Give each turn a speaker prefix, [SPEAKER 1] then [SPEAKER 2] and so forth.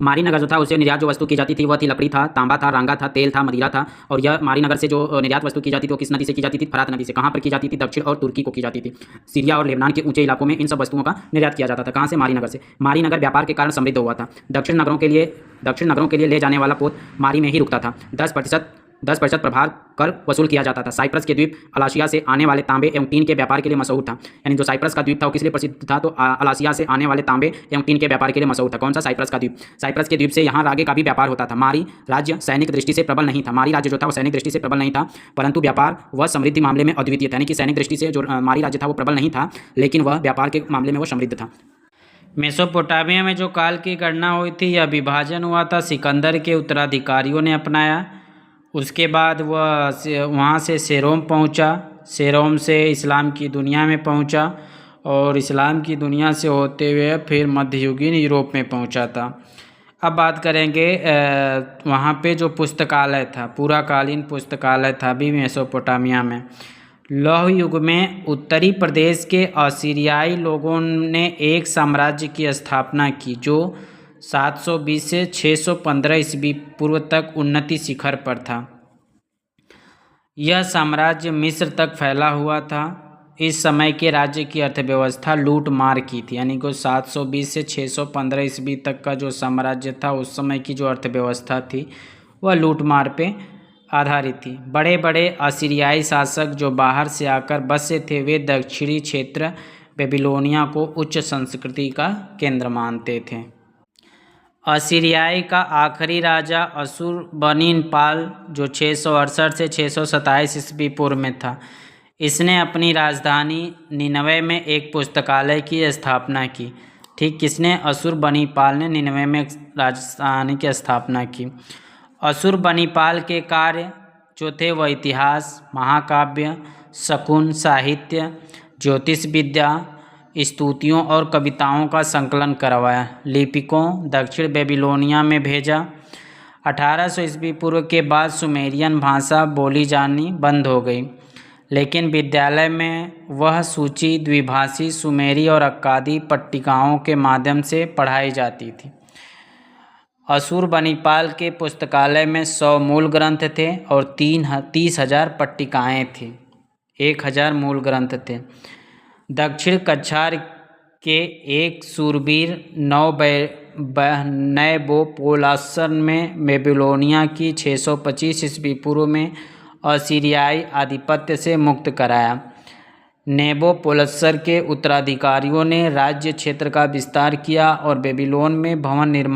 [SPEAKER 1] मारी नगर जो था उससे निर्यात जो वस्तु की जाती थी वह थी लकड़ी था, तांबा था, रांगा था, तेल था, मदिरा था। और यह मारी नगर से जो निर्यात वस्तु की जाती थी वो किस नदी से की जाती थी? फरात नदी से। कहाँ पर की जाती थी? दक्षिण और तुर्की को की जाती थी। सीरिया और लेबनान के ऊंचे इलाकों में इन सब वस्तुओं का निर्यात किया जाता था। कहाँ से? मारी नगर से। मारी नगर व्यापार के कारण समृद्ध हुआ था। दक्षिण नगरों के लिए ले जाने वाला पोत मारी में ही रुकता था। 10% प्रभार कर वसूल किया जाता था। साइप्रस के द्वीप अलासिया से आने वाले तांबे एवं टीन के व्यापार के लिए मशहूर था। यानी जो साइप्रस का द्वीप था वो किस लिए प्रसिद्ध था? तो अलासिया से आने वाले तांबे एवं टीन के व्यापार के लिए मशहूर था। कौन सा? साइप्रस का द्वीप। साइप्रस के द्वीप से यहाँ रागे का भी व्यापार होता था। मारी राज्य सैनिक दृष्टि से प्रबल नहीं था। मारी राज्य जो था वो सैनिक दृष्टि से प्रबल नहीं था, परंतु व्यापार व समृद्धि मामले में अद्वितीय था। यानी कि सैनिक दृष्टि से जो मारी राज्य था वो प्रबल नहीं था, लेकिन वह व्यापार के मामले में वो समृद्ध था।
[SPEAKER 2] मेसोपोटामिया में जो काल की गणना हुई थी, यह विभाजन हुआ था, सिकंदर के उत्तराधिकारियों ने अपनाया। उसके बाद वह वहाँ से सेरोम पहुँचा, सेरोम से इस्लाम की दुनिया में पहुँचा और इस्लाम की दुनिया से होते हुए फिर मध्ययुगीन यूरोप में पहुँचा था। अब बात करेंगे वहाँ पे जो पुस्तकालय था, पूरा कालीन पुस्तकालय था भी मेसोपोटामिया में। लौह युग में उत्तरी प्रदेश के असीरियाई लोगों ने एक साम्राज्य की स्थापना की जो 720 से 615 ईस्वी पूर्व तक उन्नति शिखर पर था। यह साम्राज्य मिस्र तक फैला हुआ था। इस समय के राज्य की अर्थव्यवस्था लूट मार की थी, यानी कि 720 से 615 ईस्वी तक का जो साम्राज्य था उस समय की जो अर्थव्यवस्था थी वह लूट मार पे आधारित थी। बड़े बड़े असीरियाई शासक जो बाहर से आकर बसे थे वे दक्षिणी क्षेत्र बेबीलोनिया को उच्च संस्कृति का केंद्र मानते थे। असीरियाई का आखिरी राजा अशुरबनीपाल जो 668 से 627 ईस्वी पूर्व में था, इसने अपनी राजधानी निनवे में एक पुस्तकालय की स्थापना की। ठीक, किसने? अशुरबनीपाल ने निनवे में राजधानी की स्थापना की। अशुरबनीपाल के कार्य जो थे वह इतिहास, महाकाव्य, शकुन साहित्य, ज्योतिष विद्या, स्तुतियों और कविताओं का संकलन करवाया। लिपिकों दक्षिण बेबीलोनिया में भेजा। 1800 ईस्वी पूर्व के बाद सुमेरियन भाषा बोली जानी बंद हो गई, लेकिन विद्यालय में वह सूची द्विभाषी सुमेरी और अक्कादी पट्टिकाओं के माध्यम से पढ़ाई जाती थी। अशुरबनीपाल के पुस्तकालय में 100 मूल ग्रंथ थे और 30,000 पट्टिकाएँ थीं। 1000 मूल ग्रंथ थे। दक्षिण कछार के एक सूरबीर नैबोपोलासर में बेबीलोनिया की 625 ईस्वी पूर्व में असीरियाई आधिपत्य से मुक्त कराया। नेबोपोलसर के उत्तराधिकारियों ने राज्य क्षेत्र का विस्तार किया और बेबीलोन में भवन निर्माण